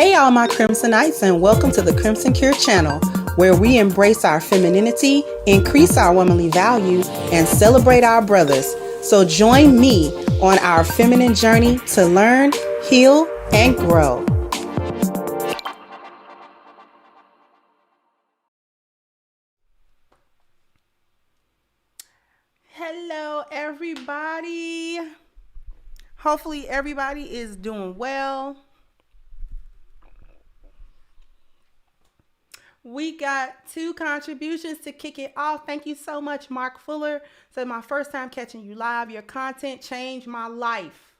Hey, all my Crimsonites, and welcome to the Crimson Cure channel, where we embrace our femininity, increase our womanly values, and celebrate our brothers. So join me on our feminine journey to learn, heal, and grow. Hello, everybody. Hopefully, everybody is doing well. We got 2 contributions to kick it off. Thank you so much, Mark Fuller. Said, my first time catching you live. Your content changed my life.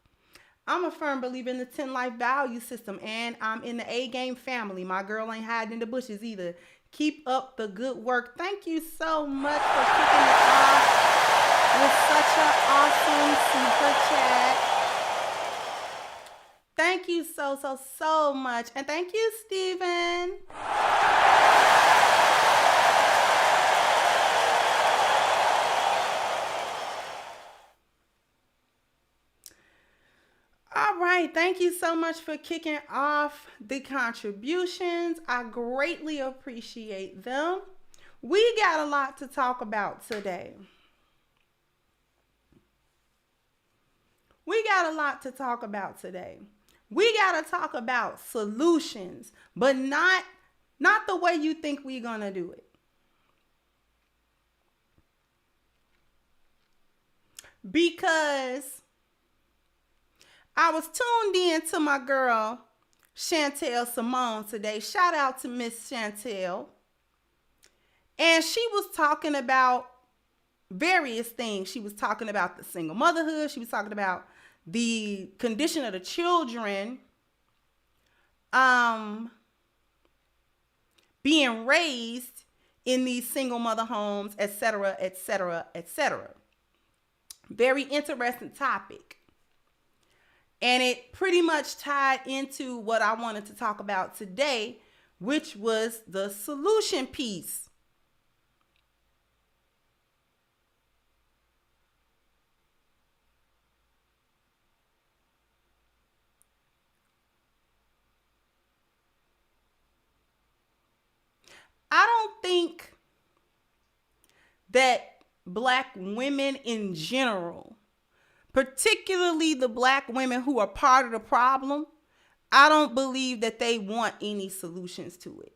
I'm a firm believer in the 10 life value system, and I'm in the A-game family. My girl ain't hiding in the bushes either. Keep up the good work. Thank you so much for kicking it off with such an awesome super chat. Thank you so much. And thank you, Steven. All right, thank you so much for kicking off the contributions. I greatly appreciate them. We got a lot to talk about today. We got to talk about solutions, but not the way you think we're going to do it. Because I was tuned in to my girl, Chantel Simone, today. Shout out to Miss Chantel. And she was talking about various things. She was talking about the single motherhood. She was talking about the condition of the children being raised in these single mother homes, etc., etc., etc. Very interesting topic. And it pretty much tied into what I wanted to talk about today, which was the solution piece. I don't think that Black women in general, particularly the Black women who are part of the problem, I don't believe that they want any solutions to it.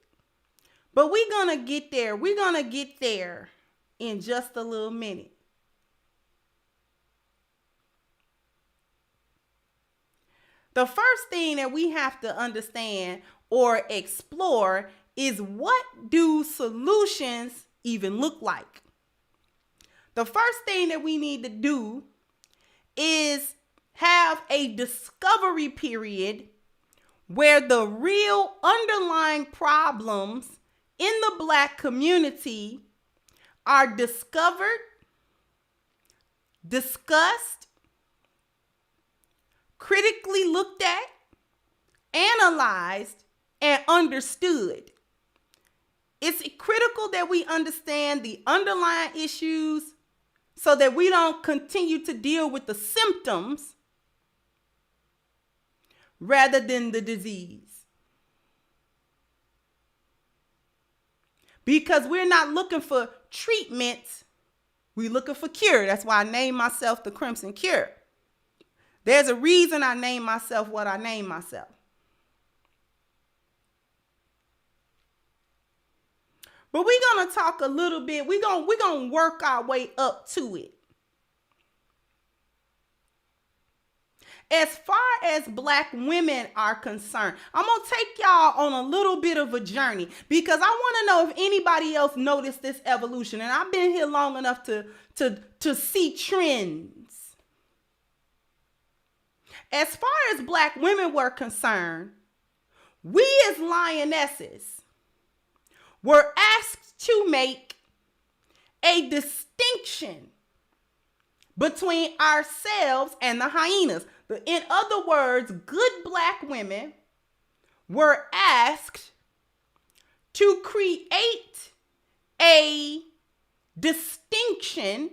But we're going to get there. We're going to get there in just a little minute. The first thing that we have to understand or explore is, what do solutions even look like? The first thing that we need to do is have a discovery period where the real underlying problems in the Black community are discovered, discussed, critically looked at, analyzed, and understood. It's critical that we understand the underlying issues so that we don't continue to deal with the symptoms rather than the disease. Because we're not looking for treatment, we're looking for cure. That's why I named myself the Crimson Cure. There's a reason I named myself what I named myself. But we're going to talk a little bit. We're going to work our way up to it. As far as Black women are concerned, I'm going to take y'all on a little bit of a journey, because I want to know if anybody else noticed this evolution. And I've been here long enough to see trends. As far as Black women were concerned, we as lionesses were asked to make a distinction between ourselves and the hyenas. In other words, good Black women were asked to create a distinction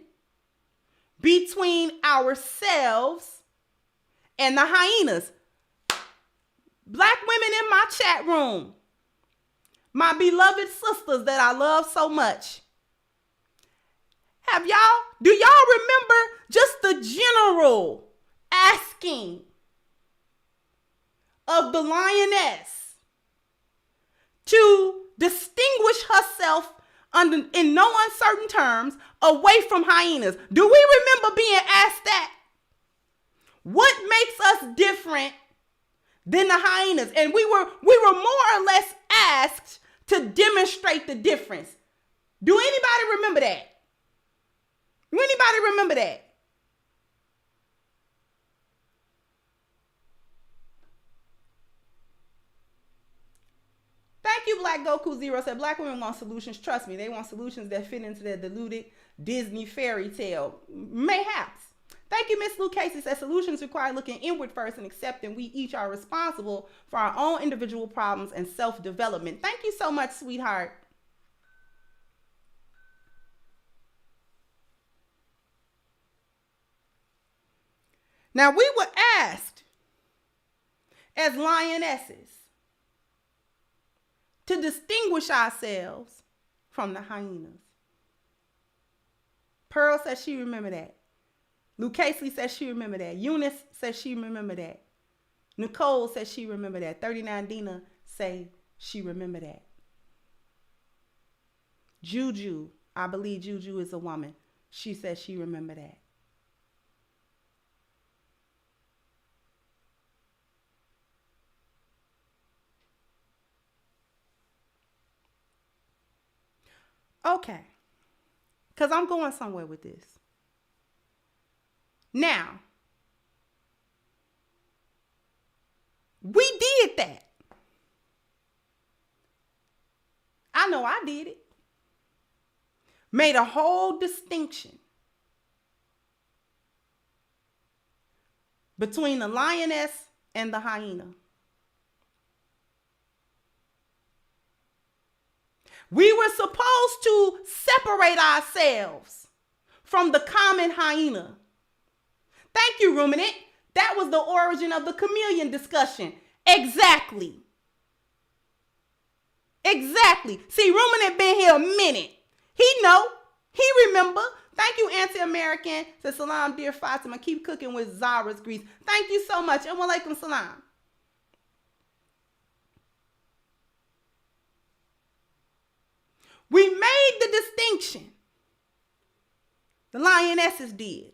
between ourselves and the hyenas. Black women in my chat room, my beloved sisters that I love so much. Do y'all remember just the general asking of the Lioness to distinguish herself in no uncertain terms away from hyenas? Do we remember being asked that? What makes us different than the hyenas? And we were more or less asked to demonstrate the difference. Do anybody remember that? Do anybody remember that? Thank you, Black Goku Zero said, Black women want solutions. Trust me, they want solutions that fit into their deluded Disney fairy tale. Mayhaps. Thank you, Miss Lou Casey said, solutions require looking inward first and accepting we each are responsible for our own individual problems and self-development. Thank you so much, sweetheart. Now, we were asked as lionesses to distinguish ourselves from the hyenas. Pearl says she remember that. Lucasely says she remember that. Eunice says she remember that. Nicole says she remember that. 39 Dina say she remember that. Juju, I believe Juju is a woman. She says she remember that. Okay, because I'm going somewhere with this. Now, we did that. I know I did it. Made a whole distinction between the lioness and the hyena. We were supposed to separate ourselves from the common hyena. Thank you, Ruminant. That was the origin of the chameleon discussion. Exactly. Exactly. See, Ruminant been here a minute. He know. He remember. Thank you, Anti-American. Says, salam, dear Fatima. Keep cooking with Zara's grease. Thank you so much. And walaikum salam. We made the distinction. The lionesses did.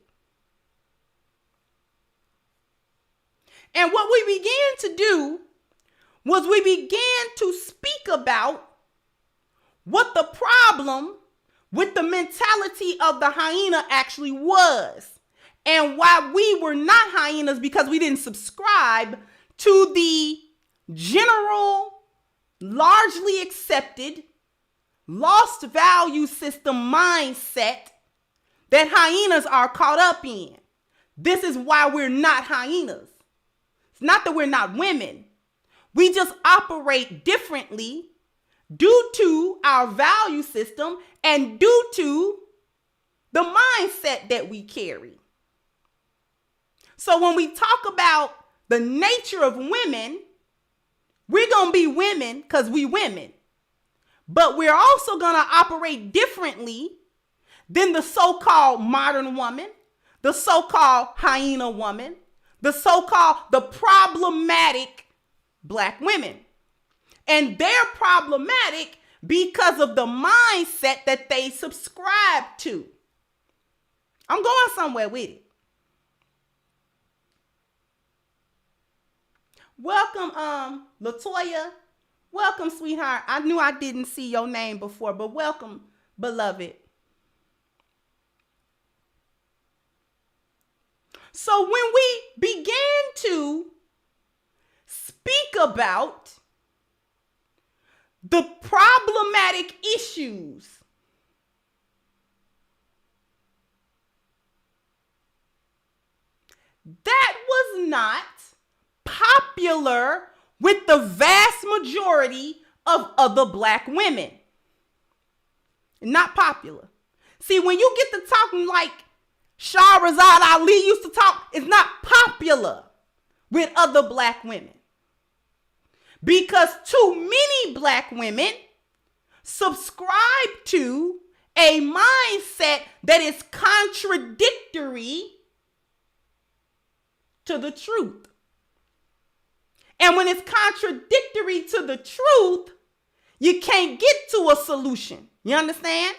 And what we began to do was we began to speak about what the problem with the mentality of the hyena actually was, and why we were not hyenas, because we didn't subscribe to the general, largely accepted, lost value system mindset that hyenas are caught up in. This is why we're not hyenas. It's not that we're not women. We just operate differently due to our value system and due to the mindset that we carry. So when we talk about the nature of women, we're going to be women because we women. But we're also going to operate differently than the so-called modern woman, the so-called hyena woman, the problematic Black women. And they're problematic because of the mindset that they subscribe to. I'm going somewhere with it. Welcome, Latoya. Welcome, sweetheart. I knew I didn't see your name before, but welcome, beloved. So when we began to speak about the problematic issues that was not popular with the vast majority of other Black women. Not popular. See, when you get to talking like Shahrazad Ali used to talk, it's not popular with other Black women. because too many Black women subscribe to a mindset that is contradictory to the truth. And when it's contradictory to the truth, you can't get to a solution. You understand?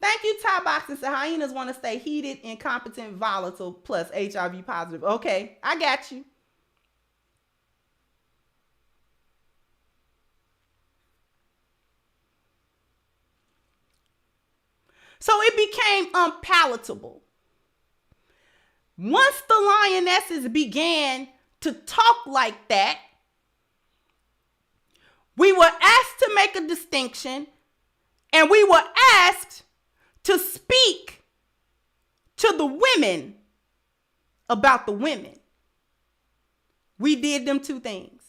Thank you, Ty Boxing. So hyenas want to stay heated, incompetent, volatile, plus HIV positive. Okay, I got you. So it became unpalatable. Once the lionesses began to talk like that, we were asked to make a distinction, and we were asked to speak to the women about the women. We did them two things.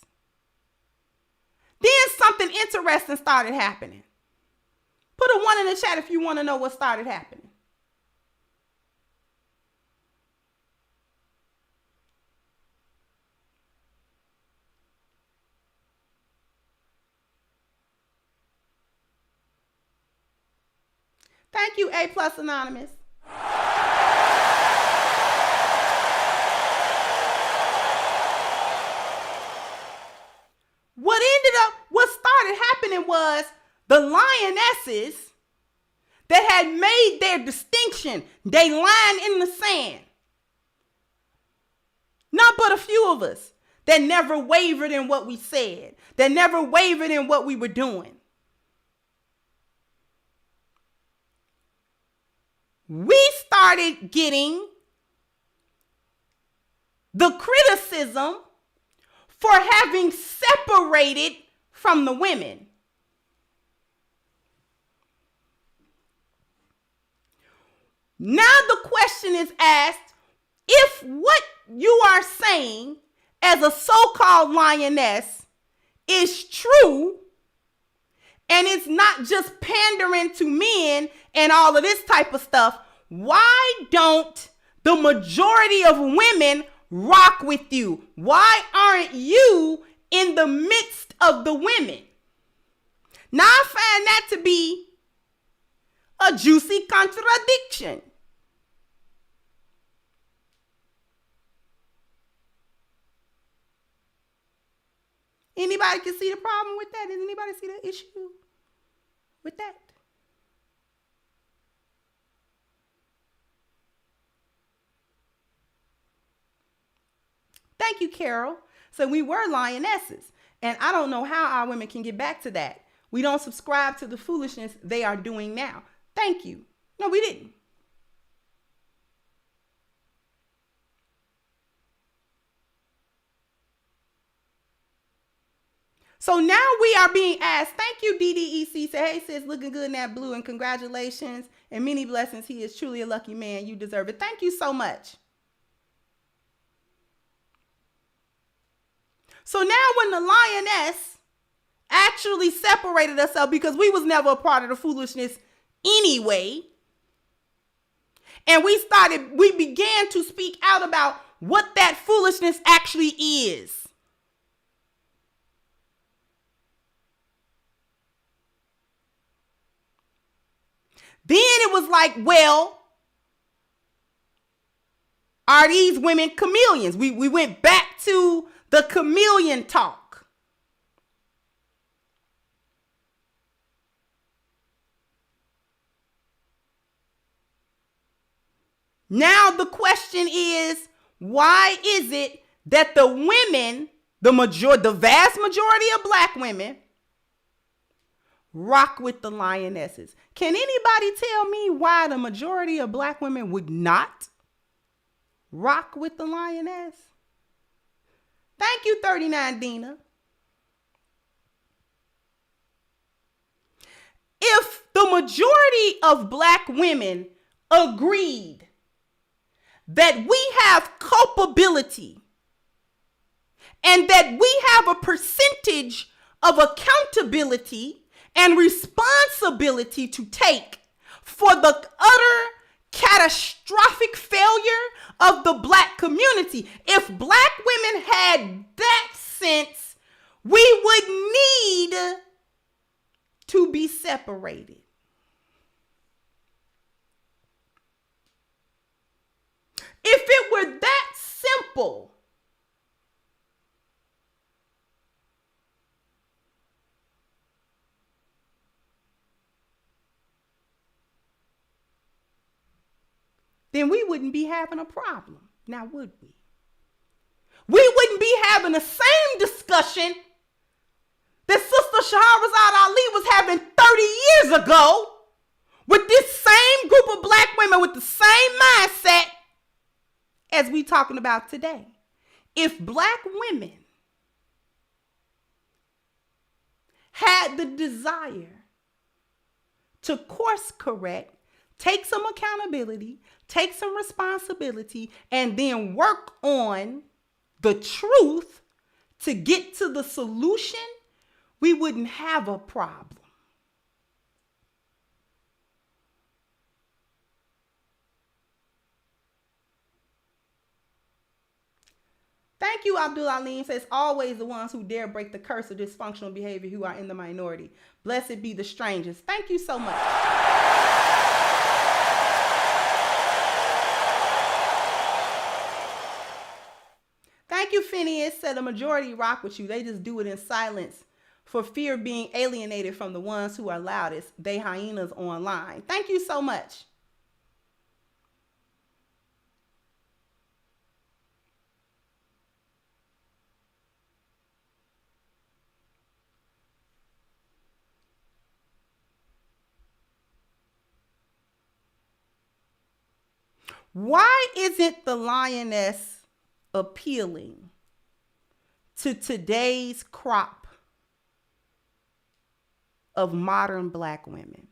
Then something interesting started happening. Put a 1 in the chat if you want to know what started happening. Thank you, A+ Anonymous. What started happening was the lionesses that had made their distinction, they line in the sand. Not but a few of us that never wavered in what we said, that never wavered in what we were doing. We started getting the criticism for having separated from the women. Now the question is asked, if what you are saying as a so-called lioness is true, and it's not just pandering to men and all of this type of stuff, why don't the majority of women rock with you? Why aren't you in the midst of the women? Now I find that to be a juicy contradiction. Anybody can see the problem with that? Does anybody see the issue with that? Thank you, Carol. So we were lionesses, and I don't know how our women can get back to that. We don't subscribe to the foolishness they are doing now. Thank you. No, we didn't. So now we are being asked, thank you, DDEC. Say, hey, sis, looking good in that blue, and congratulations and many blessings. He is truly a lucky man. You deserve it. Thank you so much. So now when the lioness actually separated herself, because we was never a part of the foolishness anyway, and we began to speak out about what that foolishness actually is. Then it was like, well, are these women chameleons? We went back to the chameleon talk. Now the question is, why is it that the women, the vast majority of Black women, rock with the lionesses? Can anybody tell me why the majority of Black women would not rock with the lioness? Thank you, 39 Dina. If the majority of Black women agreed that we have culpability and that we have a percentage of accountability and responsibility to take for the utter catastrophic failure of the Black community, if Black women had that sense, we would need to be separated. If it were that simple, then we wouldn't be having a problem. Now, would we? We wouldn't be having the same discussion that Sister Shahrazad Ali was having 30 years ago with this same group of black women with the same mindset as we talking about today. If black women had the desire to course correct, take some accountability, take some responsibility, and then work on the truth to get to the solution, we wouldn't have a problem. Thank you, Abdul Alim. Says, always the ones who dare break the curse of dysfunctional behavior who are in the minority. Blessed be the strangers. Thank you so much. Thank you, Phineas. Said, the majority rock with you. They just do it in silence for fear of being alienated from the ones who are loudest. They hyenas online. Thank you so much. Why isn't the Lioness appealing to today's crop of modern black women?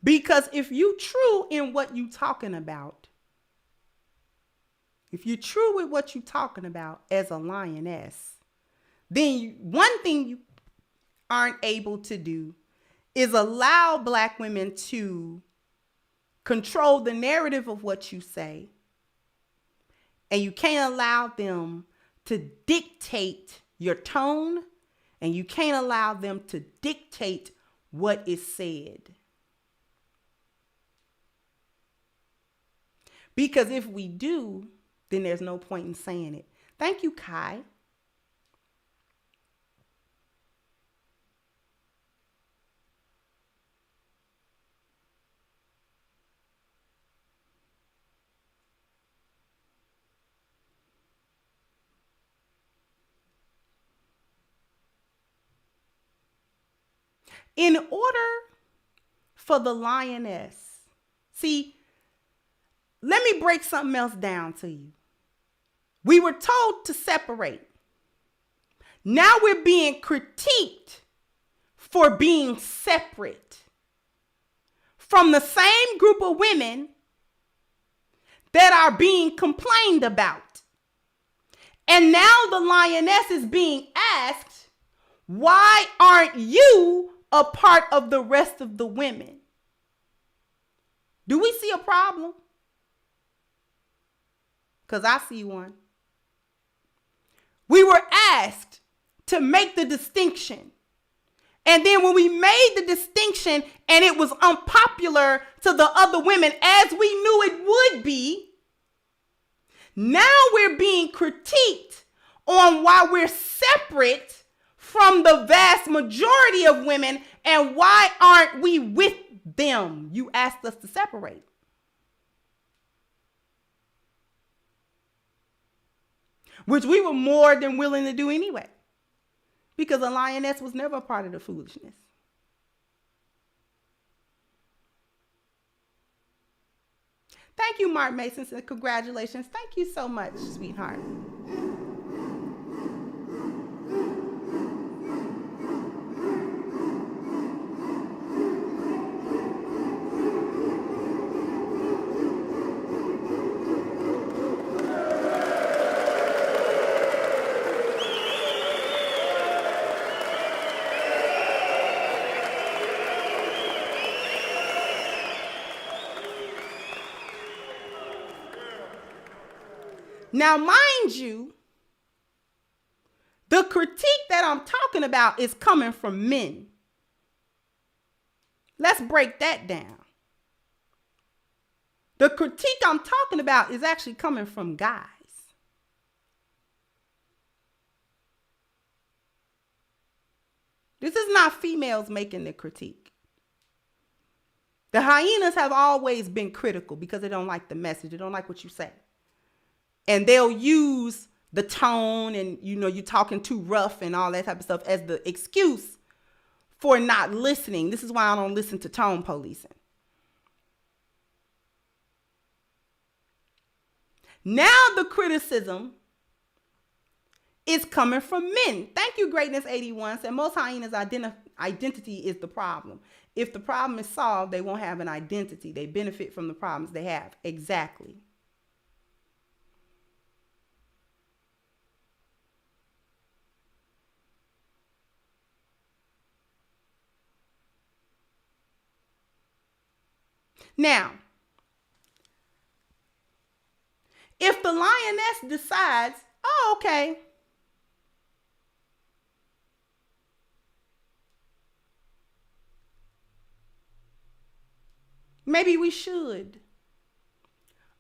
Because if you true in what you talking about, if you're true with what you're talking about as a lioness, then one thing you aren't able to do is allow black women to control the narrative of what you say. And you can't allow them to dictate your tone, and you can't allow them to dictate what is said. Because if we do, then there's no point in saying it. Thank you, Kai. In order for the lioness, see, let me break something else down to you. We were told to separate. Now we're being critiqued for being separate from the same group of women that are being complained about. And now the lioness is being asked, why aren't you a part of the rest of the women? Do we see a problem? Because I see one. We were asked to make the distinction. And then when we made the distinction and it was unpopular to the other women, as we knew it would be, now we're being critiqued on why we're separate from the vast majority of women, and why aren't we with them? You asked us to separate. Which we were more than willing to do anyway, because a lioness was never a part of the foolishness. Thank you, Mark Mason, and congratulations. Thank you so much, sweetheart. Now, mind you, the critique that I'm talking about is coming from men. Let's break that down. The critique I'm talking about is actually coming from guys. This is not females making the critique. The hyenas have always been critical because they don't like the message. They don't like what you say. And they'll use the tone and, you're talking too rough and all that type of stuff as the excuse for not listening. This is why I don't listen to tone policing. Now the criticism is coming from men. Thank you, Greatness81 said most hyenas' identity is the problem. If the problem is solved, they won't have an identity. They benefit from the problems they have. Exactly. Now, if the lioness decides, oh, okay, maybe we should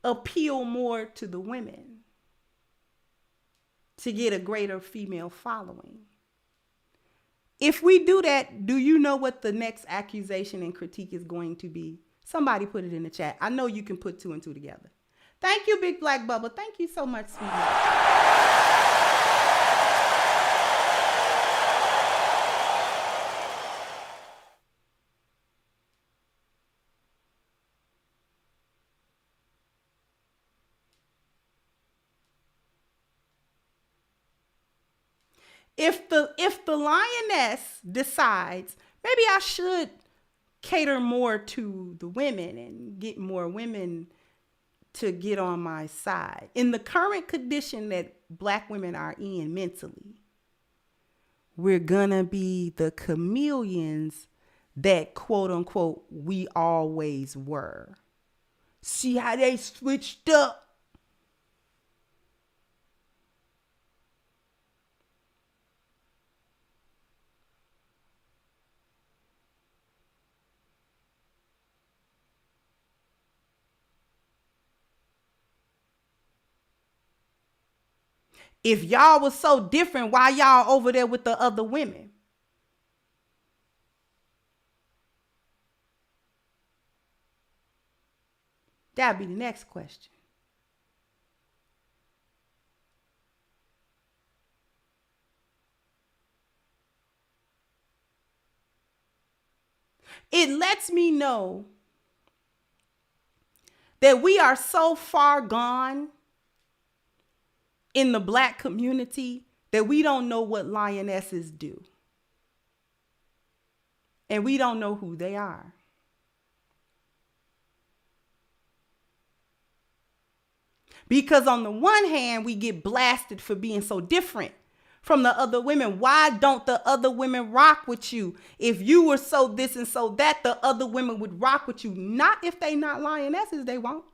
appeal more to the women to get a greater female following. If we do that, do you know what the next accusation and critique is going to be? Somebody put it in the chat. I know you can put 2 and 2 together. Thank you, Big Black Bubba. Thank you so much, sweetheart. If the lioness decides, maybe I should cater more to the women and get more women to get on my side. In the current condition that Black women are in mentally, we're gonna be the chameleons that quote unquote we always were. See how they switched up? If y'all was so different, why y'all over there with the other women? That'd be the next question. It lets me know that we are so far gone in the Black community that we don't know what lionesses do. And we don't know who they are. Because on the one hand, we get blasted for being so different from the other women. Why don't the other women rock with you? If you were so this and so that, the other women would rock with you. Not if they not lionesses, they won't.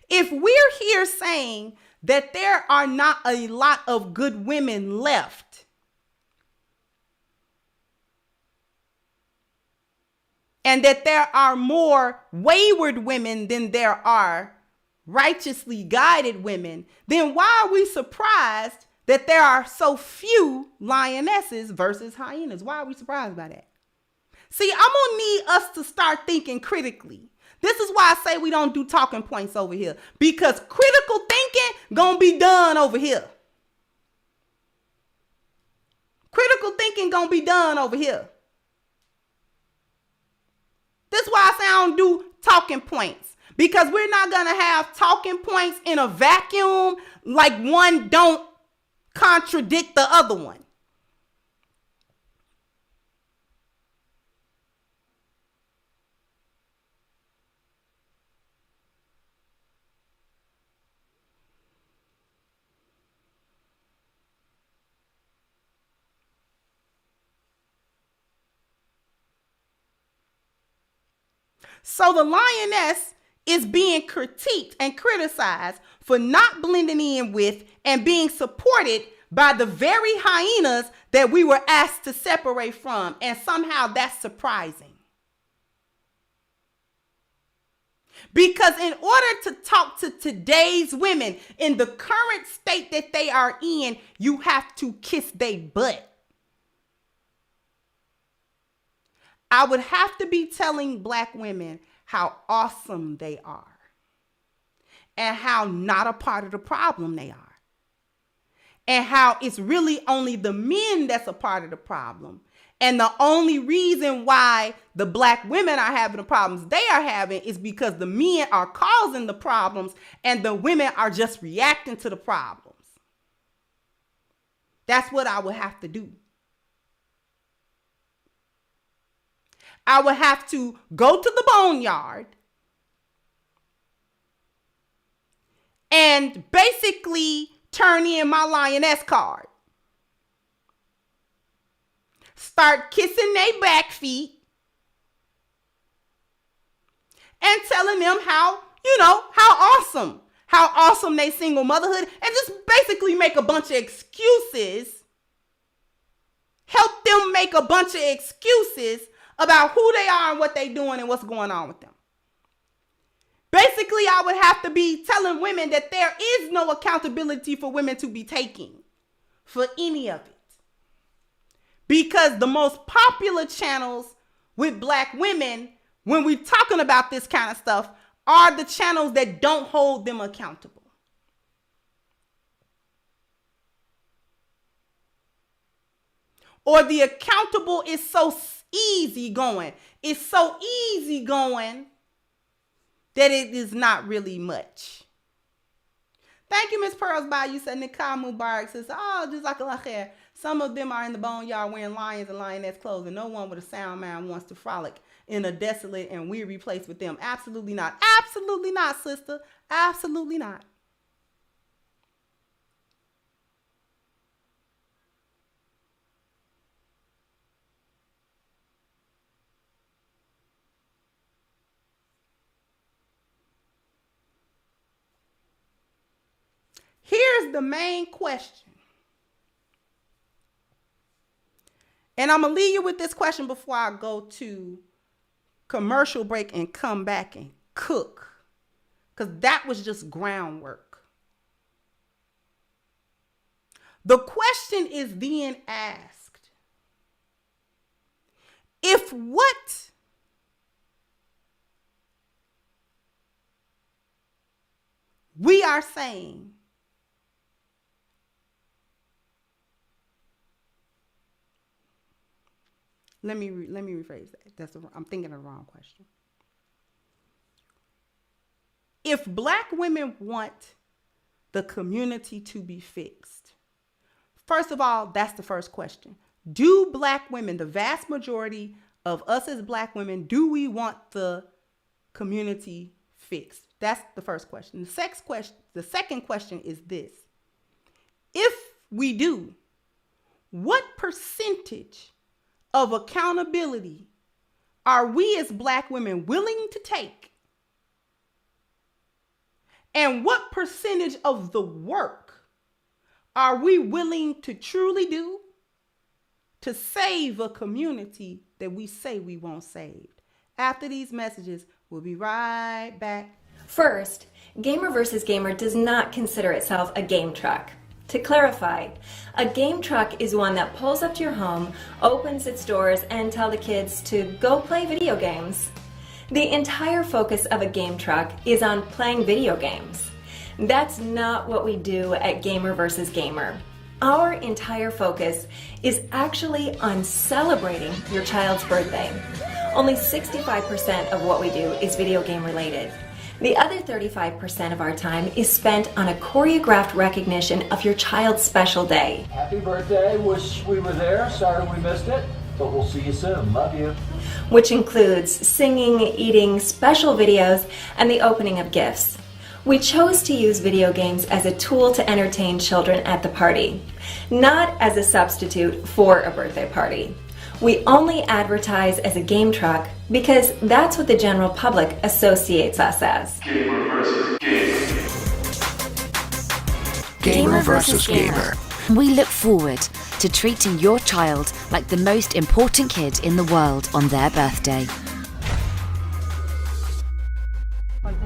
If we're here saying that there are not a lot of good women left, and that there are more wayward women than there are righteously guided women, then why are we surprised that there are so few lionesses versus hyenas? Why are we surprised by that? See, I'm gonna need us to start thinking critically. This is why I say we don't do talking points over here, because critical thinking gonna be done over here. Critical thinking gonna be done over here. That's why I say I don't do talking points, because we're not gonna have talking points in a vacuum, like one don't contradict the other one. So the lioness is being critiqued and criticized for not blending in with and being supported by the very hyenas that we were asked to separate from. And somehow that's surprising. Because in order to talk to today's women in the current state that they are in, you have to kiss their butt. I would have to be telling Black women how awesome they are and how not a part of the problem they are, and how it's really only the men that's a part of the problem. And the only reason why the Black women are having the problems they are having is because the men are causing the problems and the women are just reacting to the problems. That's what I would have to do. I would have to go to the boneyard and basically turn in my lioness card. Start kissing their back feet and telling them how awesome they single motherhood, and just basically make a bunch of excuses. Help them make a bunch of excuses about who they are and what they're doing and what's going on with them. Basically, I would have to be telling women that there is no accountability for women to be taking for any of it. Because the most popular channels with Black women, when we're talking about this kind of stuff, are the channels that don't hold them accountable. Or the accountable is so easy going. It's so easy going that it is not really much. Thank you, Miss Pearls By. You said Nikah Mubarak says, oh, just like a hair. Some of them are in the boneyard wearing lions and lioness clothes, and no one with a sound mind wants to frolic in a desolate and weary place with them. Absolutely not. Absolutely not, sister. Absolutely not. Here's the main question. And I'm going to leave you with this question before I go to commercial break and come back and cook. Because that was just groundwork. The question is then asked, if what we are saying Let me rephrase that. I'm thinking of the wrong question. If Black women want the community to be fixed, first of all, that's the first question. Do Black women, the vast majority of us as Black women, do we want the community fixed? That's the first question. The second question is this. If we do, what percentage of accountability are we as Black women willing to take? And what percentage of the work are we willing to truly do to save a community that we say we want saved? After these messages, we'll be right back. First, Gamer vs. Gamer does not consider itself a game truck. To clarify, a game truck is one that pulls up to your home, opens its doors, and tells the kids to go play video games. The entire focus of a game truck is on playing video games. That's not what we do at Gamer vs. Gamer. Our entire focus is actually on celebrating your child's birthday. Only 65% of what we do is video game related. The other 35% of our time is spent on a choreographed recognition of your child's special day. Happy birthday. Wish we were there. Sorry we missed it, but we'll see you soon. Love you. Which includes singing, eating, special videos, and the opening of gifts. We chose to use video games as a tool to entertain children at the party, not as a substitute for a birthday party. We only advertise as a game truck because that's what the general public associates us as. Gamer versus gamer. Gamer versus gamer. We look forward to treating your child like the most important kid in the world on their birthday.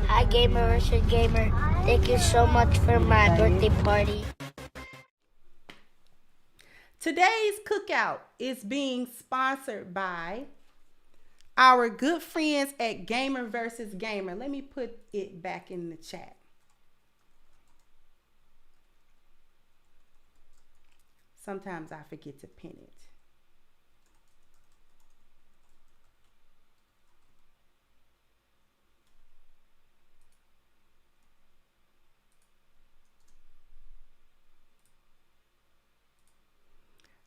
Hi, Gamer versus Gamer. Thank you so much for my birthday party. Today's cookout is being sponsored by our good friends at Gamer versus Gamer. Let me put it back in the chat. Sometimes I forget to pin it.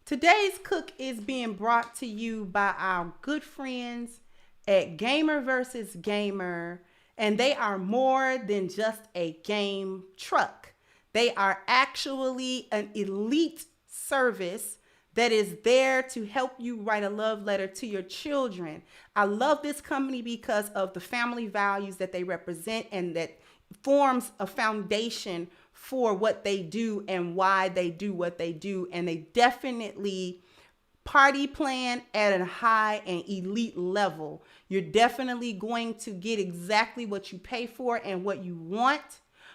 Today's cook is being brought to you by our good friends at Gamer versus Gamer, and they are more than just a game truck. They are actually an elite service that is there to help you write a love letter to your children. I love this company because of the family values that they represent, and that forms a foundation for what they do and why they do what they do. And they definitely party plan at a high and elite level. You're definitely going to get exactly what you pay for and what you want,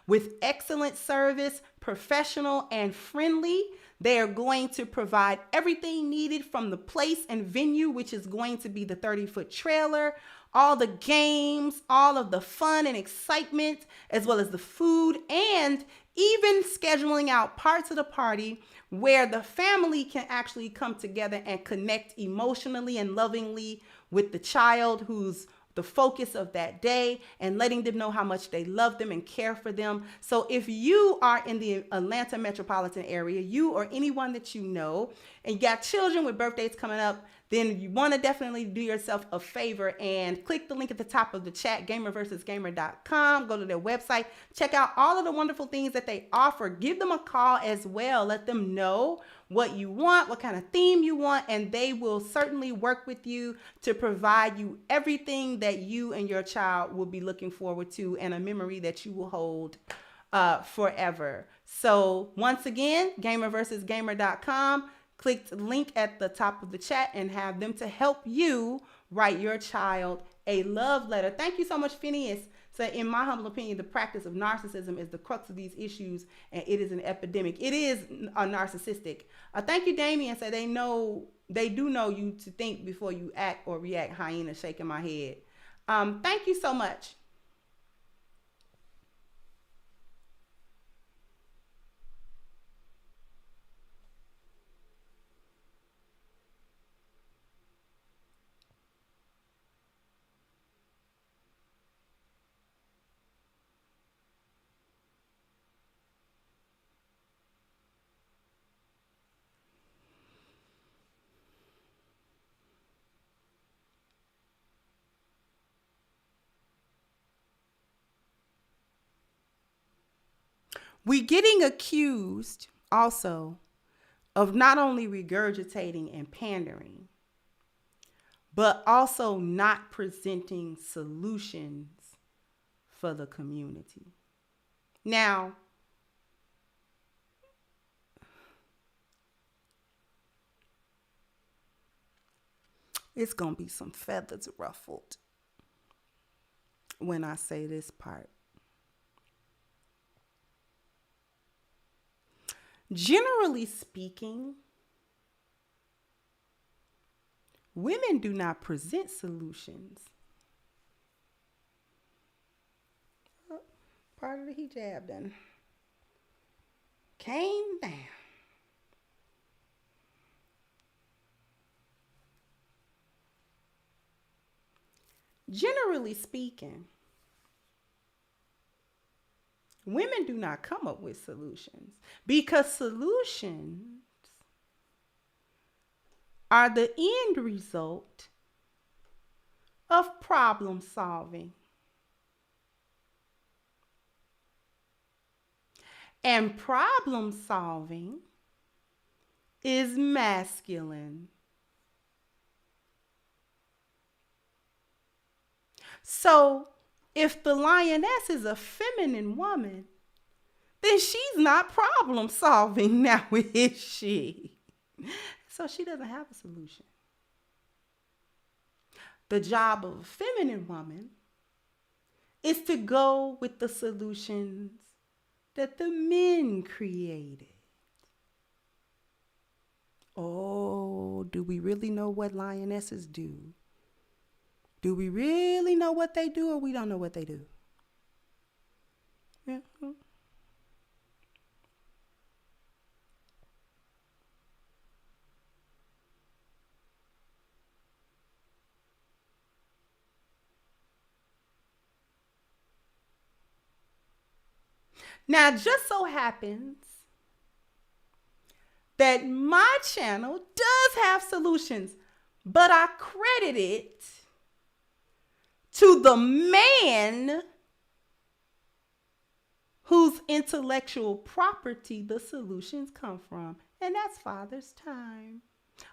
with excellent service, professional and friendly. They are going to provide everything needed from the place and venue, which is going to be the 30-foot trailer, all the games, all of the fun and excitement, as well as the food, and even scheduling out parts of the party where the family can actually come together and connect emotionally and lovingly with the child who's the focus of that day, and letting them know how much they love them and care for them. So if you are in the Atlanta metropolitan area, you or anyone that you know, and you got children with birthdays coming up, then you want to definitely do yourself a favor and click the link at the top of the chat, gamerversusgamer.com. Go to their website, check out all of the wonderful things that they offer. Give them a call as well. Let them know what you want, what kind of theme you want, and they will certainly work with you to provide you everything that you and your child will be looking forward to, and a memory that you will hold forever. So once again, gamerversusgamer.com. Click the link at the top of the chat and have them to help you write your child a love letter. Thank you so much, Phineas. So in my humble opinion, the practice of narcissism is the crux of these issues, and it is an epidemic. It is narcissistic. Thank you, Damien. So they do know you to think before you act or react. Hyena shaking my head. Thank you so much. We're getting accused also of not only regurgitating and pandering, but also not presenting solutions for the community. Now, it's going to be some feathers ruffled when I say this part. Generally speaking, women do not present solutions. Oh, part of the hijab then came down. Generally speaking, women do not come up with solutions, because solutions are the end result of problem solving. And problem solving is masculine. So if the lioness is a feminine woman, then she's not problem solving now, is she? So she doesn't have a solution. The job of a feminine woman is to go with the solutions that the men created. Oh, do we really know what lionesses do? Do we really know what they do, or we don't know what they do? Yeah. Now, just so happens that my channel does have solutions, but I credit it to the man whose intellectual property the solutions come from, and that's Father's Time.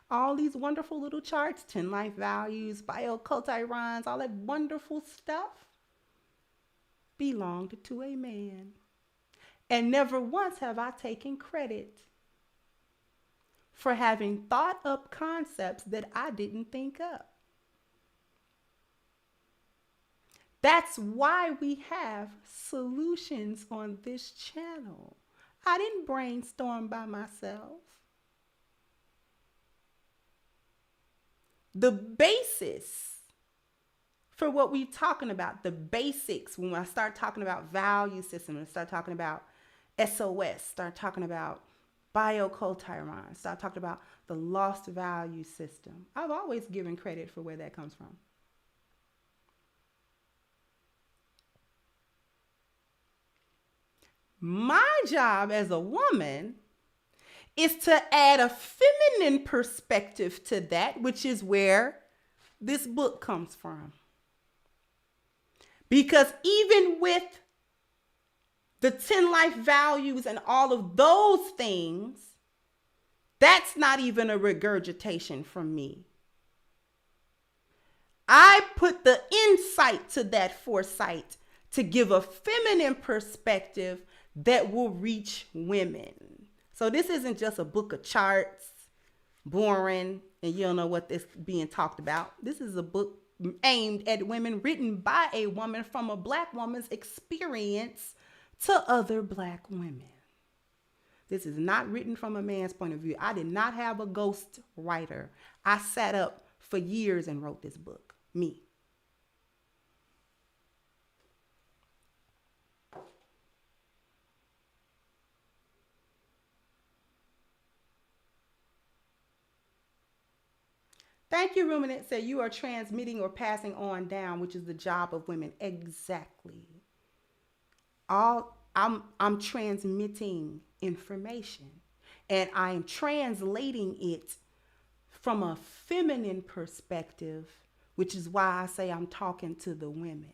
All these wonderful little charts, 10 life values, bioculturons, all that wonderful stuff belonged to a man. And never once have I taken credit for having thought up concepts that I didn't think up. That's why we have solutions on this channel. I didn't brainstorm by myself. The basis for what we're talking about, the basics, when I start talking about value system, and start talking about SOS, start talking about bioculturons, start talking about the lost value system. I've always given credit for where that comes from. My job as a woman is to add a feminine perspective to that, which is where this book comes from. Because even with the 10 life values and all of those things, that's not even a regurgitation from me. I put the insight to that foresight to give a feminine perspective that will reach women. So this isn't just a book of charts, boring, and you don't know what this being talked about. This is a book aimed at women, written by a woman from a Black woman's experience to other Black women. This is not written from a man's point of view. I did not have a ghost writer. I sat up for years and wrote this book. Me. Thank you, Ruminant said you are transmitting or passing on down, which is the job of women. Exactly. I'm transmitting information, and I'm translating it from a feminine perspective, which is why I say I'm talking to the women.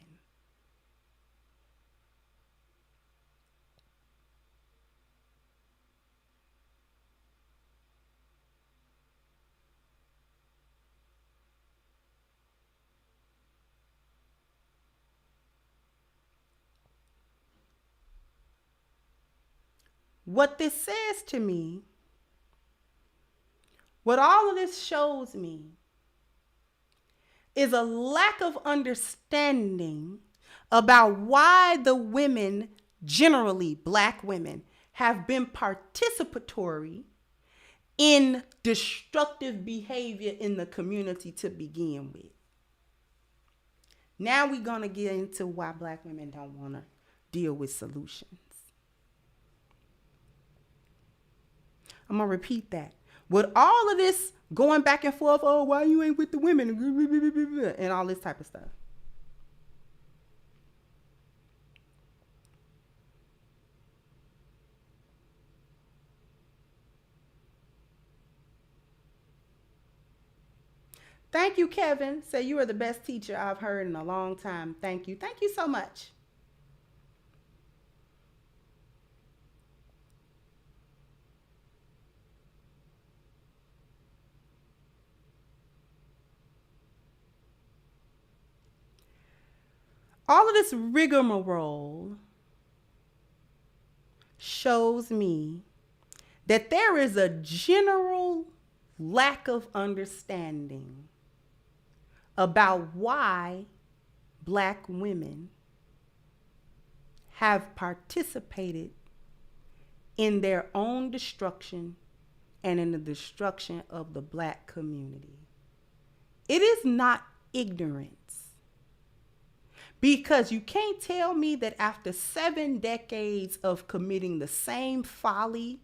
What this says to me, what all of this shows me, is a lack of understanding about why the women, generally Black women, have been participatory in destructive behavior in the community to begin with. Now we're going to get into why Black women don't want to deal with solutions. I'm going to repeat that. With all of this going back and forth, oh, why you ain't with the women, and all this type of stuff. Thank you, Kevin. Say you are the best teacher I've heard in a long time. Thank you. Thank you so much. All of this rigmarole shows me that there is a general lack of understanding about why Black women have participated in their own destruction and in the destruction of the Black community. It is not ignorance. Because you can't tell me that after 7 decades of committing the same folly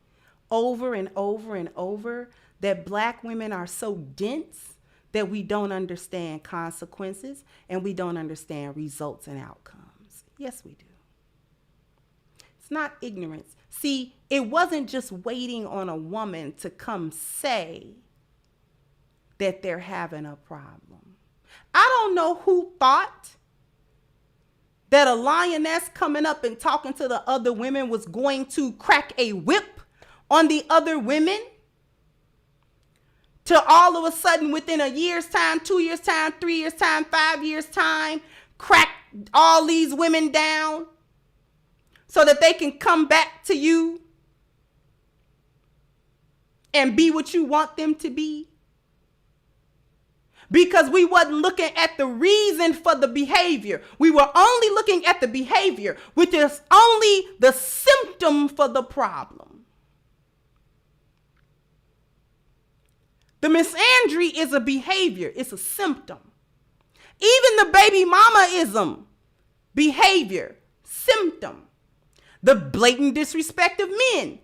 over and over and over, that Black women are so dense that we don't understand consequences and we don't understand results and outcomes. Yes, we do. It's not ignorance. See, it wasn't just waiting on a woman to come say that they're having a problem. I don't know who thought that a lioness coming up and talking to the other women was going to crack a whip on the other women, to all of a sudden within a year's time, 2 years' time, 3 years' time, 5 years' time, crack all these women down so that they can come back to you and be what you want them to be. Because we wasn't looking at the reason for the behavior. We were only looking at the behavior, which is only the symptom for the problem. The misandry is a behavior. It's a symptom. Even the baby mama-ism, behavior, symptom. The blatant disrespect of men,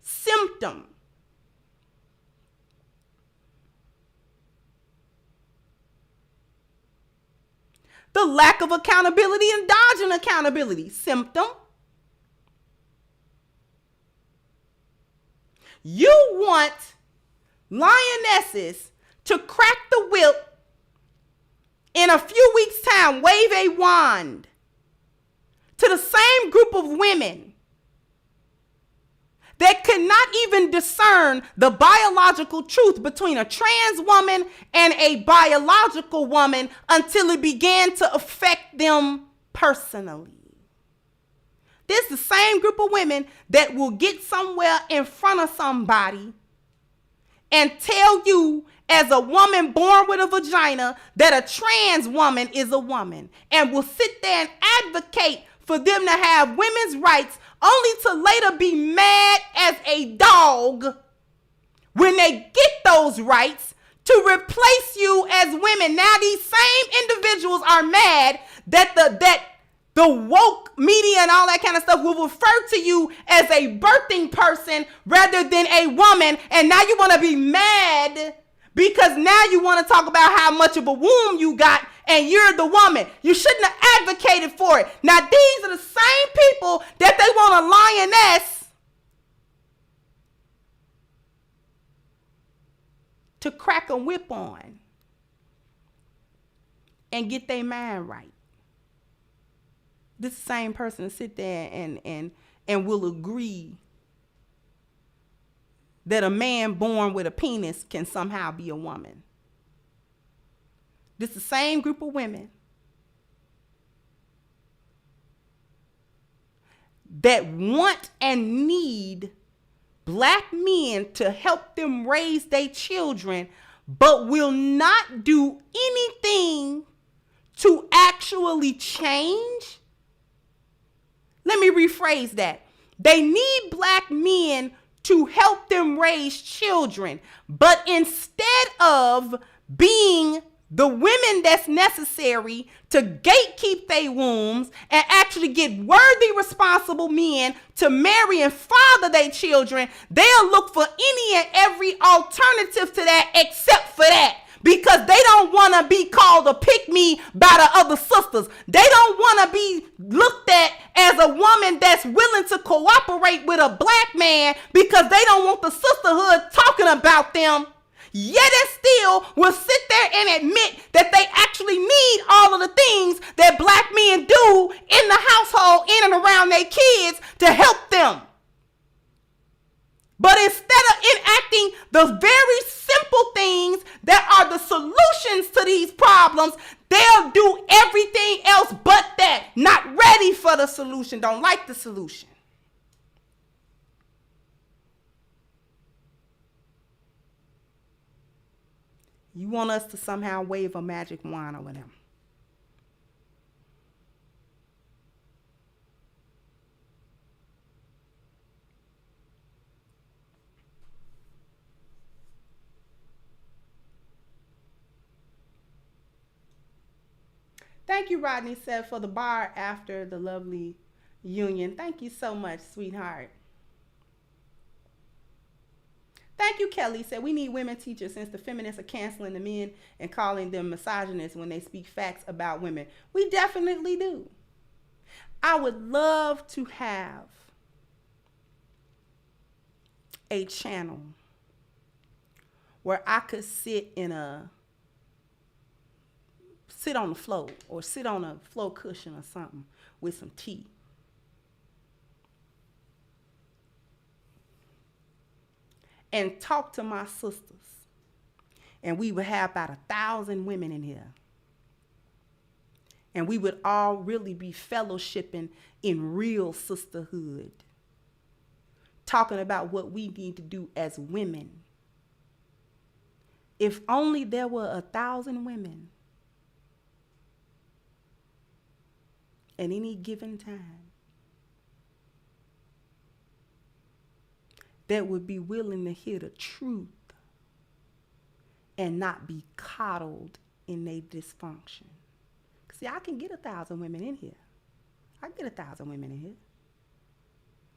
symptom. The lack of accountability and dodging accountability, symptom. You want lionesses to crack the whip in a few weeks' time, wave a wand to the same group of women that could not even discern the biological truth between a trans woman and a biological woman until it began to affect them personally. This is the same group of women that will get somewhere in front of somebody and tell you as a woman born with a vagina that a trans woman is a woman, and will sit there and advocate for them to have women's rights, only to later be mad as a dog when they get those rights to replace you as women. Now these same individuals are mad that the woke media and all that kind of stuff will refer to you as a birthing person rather than a woman. And now you want to be mad because now you want to talk about how much of a womb you got and you're the woman. You shouldn't have advocated for it. Now these are the same people that they want a lioness to crack a whip on and get their mind right. This same person sit there and will agree that a man born with a penis can somehow be a woman. This is the same group of women that want and need Black men to help them raise their children, but will not do anything to actually change. Let me rephrase that. They need Black men to help them raise children, but instead of being the women that's necessary to gatekeep their wombs and actually get worthy, responsible men to marry and father their children, they'll look for any and every alternative to that except for that. Because they don't want to be called a pick-me by the other sisters. They don't want to be looked at as a woman that's willing to cooperate with a Black man because they don't want the sisterhood talking about them. Yet and still will sit there and admit that they actually need all of the things that Black men do in the household, in and around their kids to help them. But instead of enacting the very simple things that are the solutions to these problems, they'll do everything else but that. ready for the solution, don't like the solution. You want us to somehow wave a magic wand over them. Thank you, Rodney said, for the bar after the lovely union. Thank you so much, sweetheart. Thank you, Kelly said, we need women teachers since the feminists are canceling the men and calling them misogynists when they speak facts about women. We definitely do. I would love to have a channel where I could sit on the floor or sit on a floor cushion or something with some tea. And talk to my sisters. And we would have about 1,000 women in here. And we would all really be fellowshipping in real sisterhood. Talking about what we need to do as women. If only there were 1,000 women at any given time that would be willing to hear the truth and not be coddled in their dysfunction. See, I can get 1,000 women in here. I can get 1,000 women in here.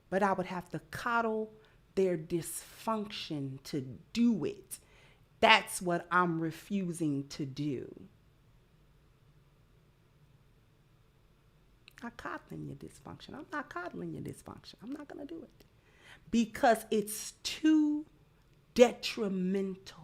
But I would have to coddle their dysfunction to do it. That's what I'm refusing to do. I'm not coddling your dysfunction. I'm not coddling your dysfunction. I'm not going to do it. Because it's too detrimental.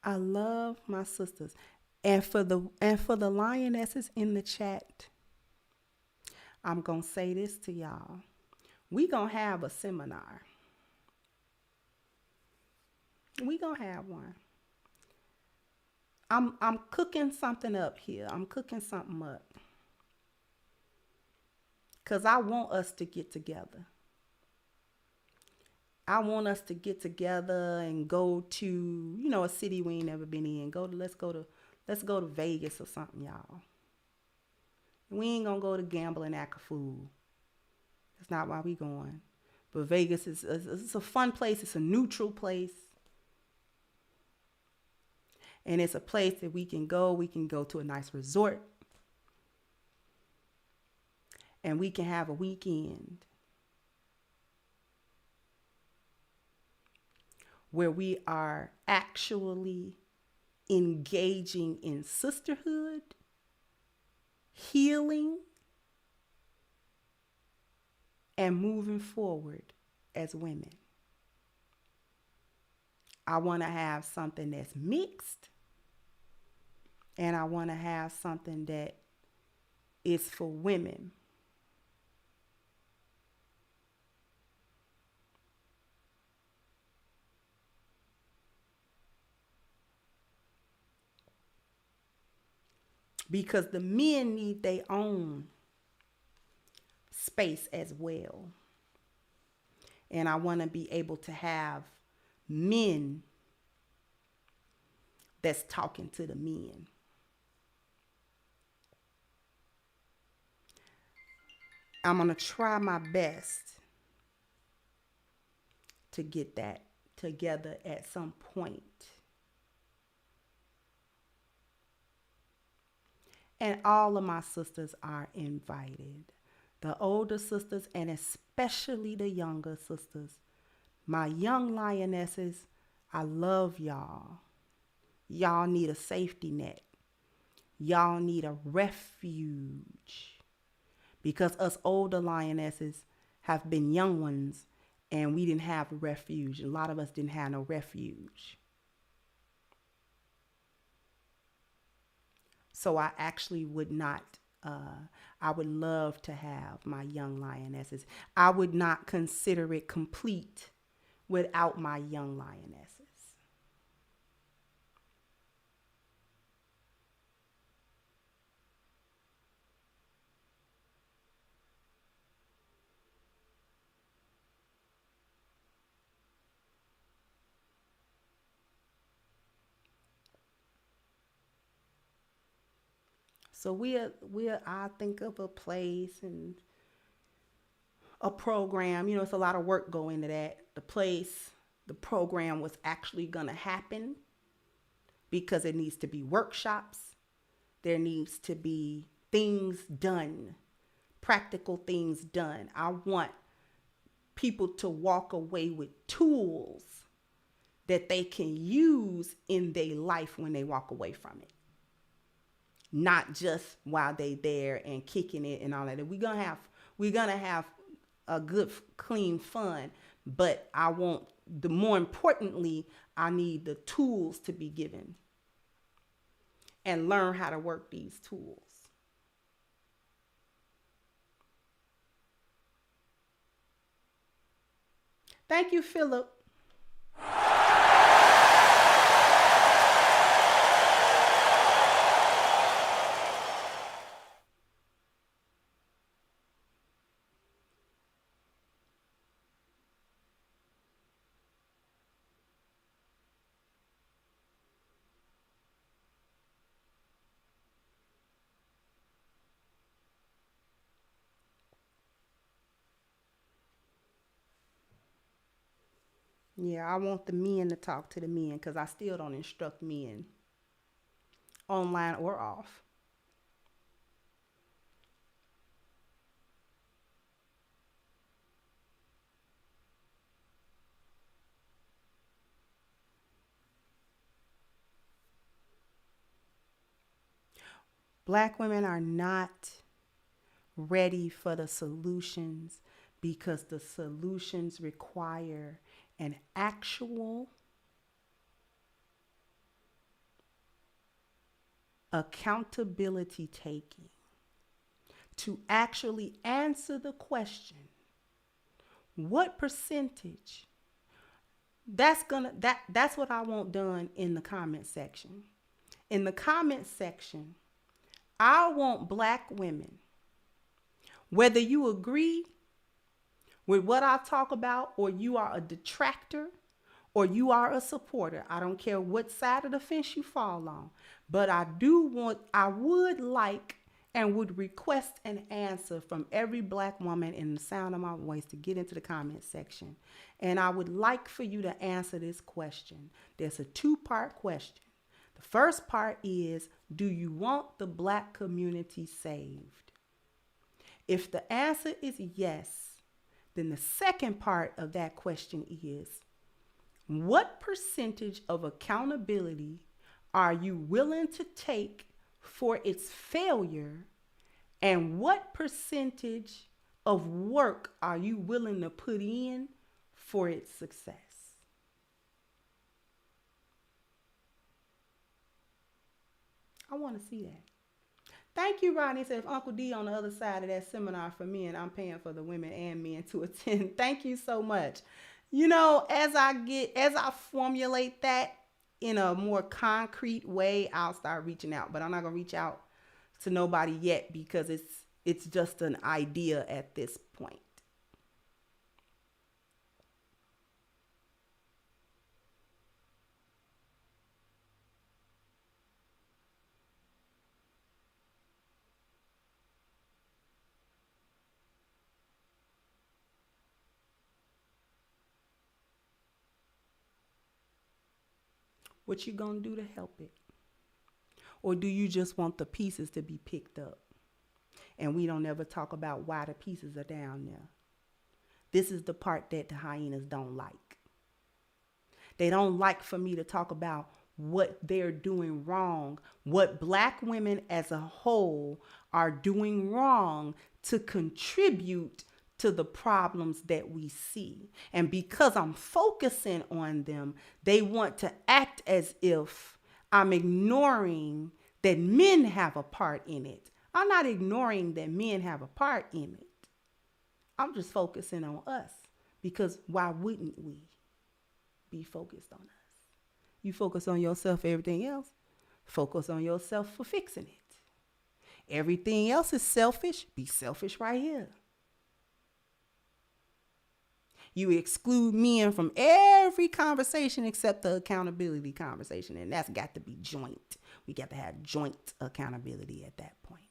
I love my sisters. And for the lionesses in the chat, I'm going to say this to y'all. We going to have a seminar. We going to have one. I'm cooking something up here. I'm cooking something up. Because I want us to get together. I want us to get together and go to, a city we ain't never been in. Let's go to Vegas or something, y'all. We ain't gonna go to gamble and act a fool. That's not why we going. But Vegas is it's a fun place. It's a neutral place. And it's a place that we can go. We can go to a nice resort. And we can have a weekend where we are actually engaging in sisterhood, healing, and moving forward as women. I want to have something that's mixed, and I want to have something that is for women. Because the men need their own space as well. And I want to be able to have men that's talking to the men. I'm going to try my best to get that together at some point. And all of my sisters are invited. The older sisters and especially the younger sisters. My young lionesses, I love y'all. Y'all need a safety net. Y'all need a refuge. Because us older lionesses have been young ones and we didn't have a refuge. A lot of us didn't have no refuge. So I actually would not, I would love to have my young lionesses. I would not consider it complete without my young lionesses. So I think of a place and a program. It's a lot of work go into that. The program was actually gonna happen because it needs to be workshops. There needs to be things done, practical things done. I want people to walk away with tools that they can use in their life when they walk away from it. Not just while they there and kicking it and all that. We're gonna have a good, clean fun, but more importantly, I need the tools to be given and learn how to work these tools. Thank you, Philip. Yeah, I want the men to talk to the men because I still don't instruct men online or off. Black women are not ready for the solutions because the solutions require an actual accountability taking to actually answer the question, what percentage? That's what I want done in the comment section. In the comment section, I want Black women, whether you agree with what I talk about or you are a detractor or you are a supporter. I don't care what side of the fence you fall on, but I would like and would request an answer from every Black woman in the sound of my voice to get into the comment section. And I would like for you to answer this question. There's a 2-part question. The first part is, do you want the Black community saved? If the answer is yes, then the second part of that question is, what percentage of accountability are you willing to take for its failure? And what percentage of work are you willing to put in for its success? I want to see that. Thank you, Rodney. Said if Uncle D on the other side of that seminar for men, I'm paying for the women and men to attend. Thank you so much. As I formulate that in a more concrete way, I'll start reaching out. But I'm not gonna reach out to nobody yet because it's just an idea at this point. What you gonna do to help it? Or do you just want the pieces to be picked up? And we don't ever talk about why the pieces are down there. This is the part that the hyenas don't like. They don't like for me to talk about what they're doing wrong, what Black women as a whole are doing wrong to contribute to the problems that we see. And because I'm focusing on them, they want to act as if I'm ignoring that men have a part in it. I'm not ignoring that men have a part in it. I'm just focusing on us, because why wouldn't we be focused on us? You focus on yourself, everything else. Focus on yourself for fixing it. Everything else is selfish. Be selfish right here. You exclude men from every conversation except the accountability conversation. And that's got to be joint. We got to have joint accountability at that point.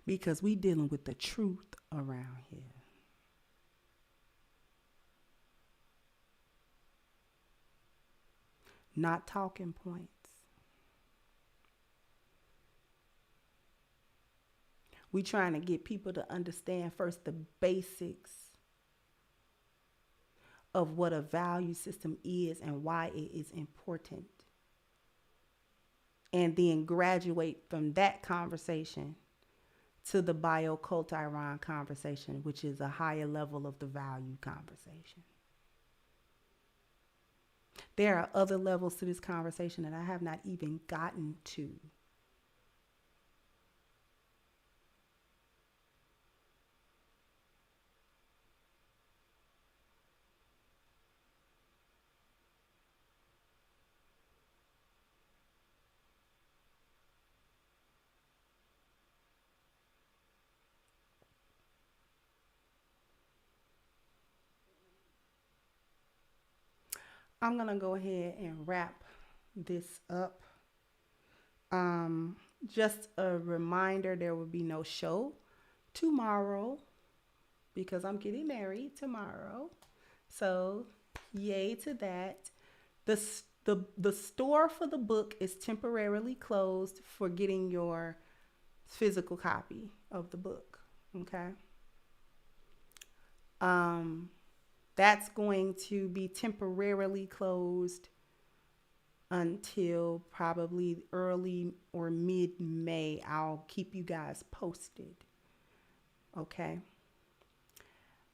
Because we dealing with the truth around here. Not talking points. We trying to get people to understand first the basics of what a value system is and why it is important. And then graduate from that conversation to the bioculturon conversation, which is a higher level of the value conversation. There are other levels to this conversation that I have not even gotten to. I'm going to go ahead and wrap this up. Just a reminder, there will be no show tomorrow because I'm getting married tomorrow. So yay to that. The store for the book is temporarily closed for getting your physical copy of the book. Okay. That's going to be temporarily closed until probably early or mid-May. I'll keep you guys posted. Okay.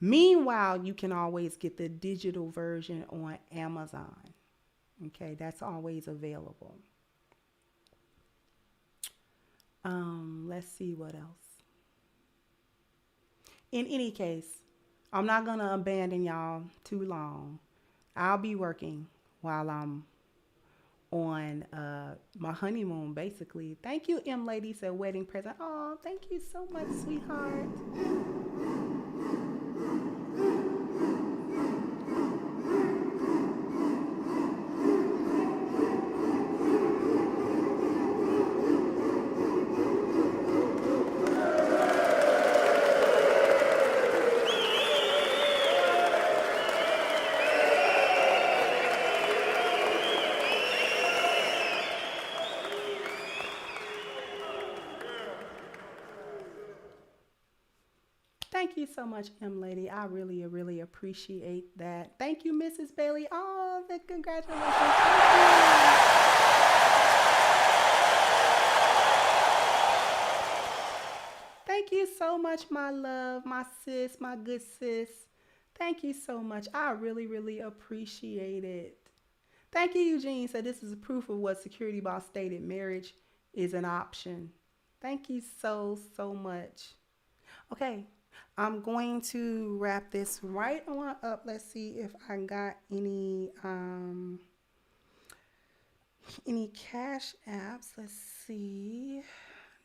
Meanwhile, you can always get the digital version on Amazon. Okay, that's always available. Let's see what else. In any case, I'm not going to abandon y'all too long. I'll be working while I'm on my honeymoon, basically. Thank you, M. Lady said wedding present. Oh, thank you so much, sweetheart. Thank you so much, M. Lady. I really, really appreciate that. Thank you, Mrs. Bailey. Oh, the congratulations. Thank you so much, my love, my sis, my good sis. Thank you so much. I really, really appreciate it. Thank you, Eugene. So this is a proof of what Security Boss stated. Marriage is an option. Thank you so much. Okay. I'm going to wrap this right on up. Let's see if I got any cash apps. Let's see.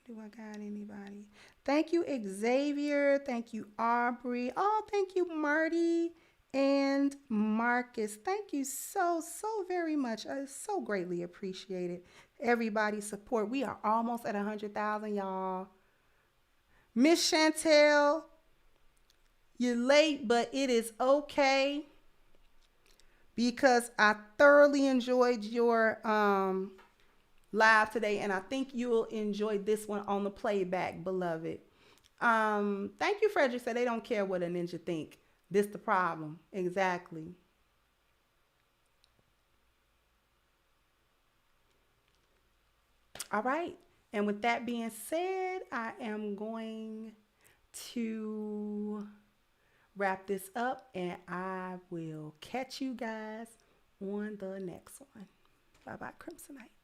Do I got anybody? Thank you, Xavier. Thank you, Aubrey. Oh, thank you, Marty and Marcus. Thank you so very much. I so greatly appreciate it. Everybody's support. We are almost at 100,000, y'all. Miss Chantel, you're late, but it is okay because I thoroughly enjoyed your live today, and I think you'll enjoy this one on the playback, beloved. Thank you, Frederick. Said they don't care what a ninja think. This the problem. Exactly. All right. And with that being said, I am going to wrap this up, and I will catch you guys on the next one. Bye-bye, Crimsonite.